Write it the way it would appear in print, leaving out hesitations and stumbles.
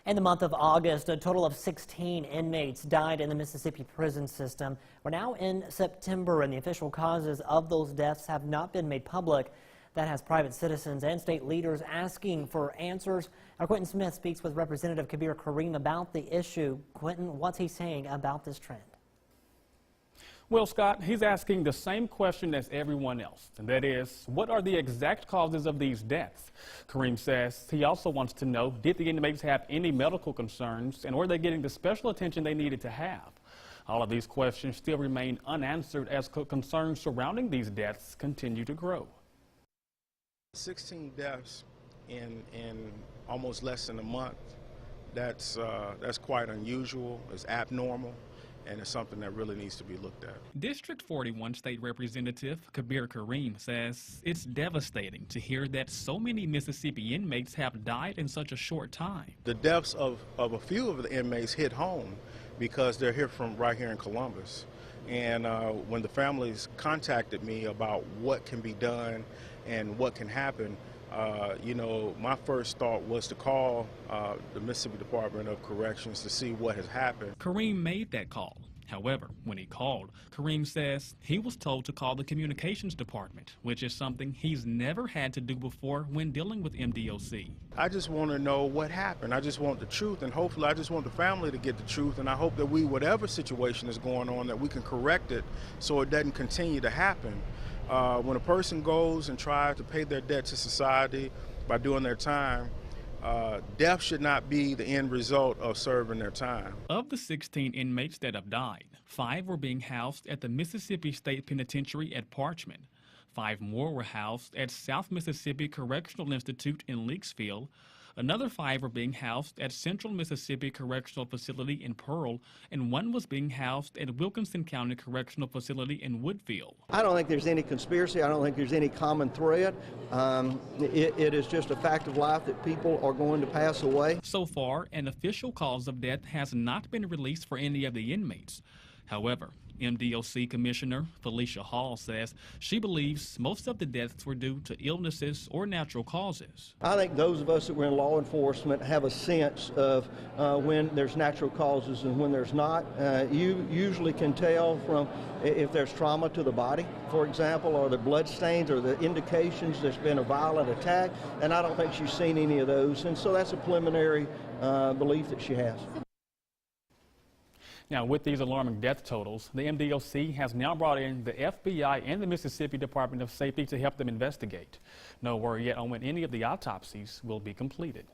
In the month of August, a total of 16 inmates died in the Mississippi prison system. We're now in September, and the official causes of those deaths have not been made public. That has private citizens and state leaders asking for answers. Now, Quentin Smith speaks with Representative Kabir Kareem about the issue. Quentin, what's he saying about this trend? Well, Scott, he's asking the same question as everyone else, and that is, what are the exact causes of these deaths? Kareem says he also wants to know, did the inmates have any medical concerns, and were they getting the special attention they needed to have? All of these questions still remain unanswered as concerns surrounding these deaths continue to grow. 16 deaths in almost less than a month, that's quite unusual, it's abnormal, and it's something that really needs to be looked at. District 41 State Representative Kabir Kareem says it's devastating to hear that so many Mississippi inmates have died in such a short time. The deaths of a few of the inmates hit home because they're here from right here in Columbus. And when the families contacted me about what can be done and what can happen, my first thought was to call the Mississippi Department of Corrections to see what has happened. Kareem made that call. However, when he called, Kareem says he was told to call the communications department, which is something he's never had to do before when dealing with MDOC. I just want to know what happened. I just want the truth, and hopefully I just want the family to get the truth, and I hope that whatever situation is going on, that we can correct it so it doesn't continue to happen. When a person goes and tries to pay their debt to society by doing their time, death should not be the end result of serving their time. Of the 16 inmates that have died, 5 were being housed at the Mississippi State Penitentiary at Parchman. 5 more were housed at South Mississippi Correctional Institute in Leakesville. Another 5 were being housed at Central Mississippi Correctional Facility in Pearl, and 1 was being housed at Wilkinson County Correctional Facility in Woodfield. I don't think there's any conspiracy. I don't think there's any common thread. It is just a fact of life that people are going to pass away. So far, an official cause of death has not been released for any of the inmates. However, MDOC Commissioner Felicia Hall says she believes most of the deaths were due to illnesses or natural causes. I think those of us that were in law enforcement have a sense of when there's natural causes and when there's not. You usually can tell from if there's trauma to the body, for example, or the blood stains or the indications there's been a violent attack, and I don't think she's seen any of those, and so that's a preliminary belief that she has. Now, with these alarming death totals, the MDOC has now brought in the FBI and the Mississippi Department of Safety to help them investigate. No word yet on when any of the autopsies will be completed.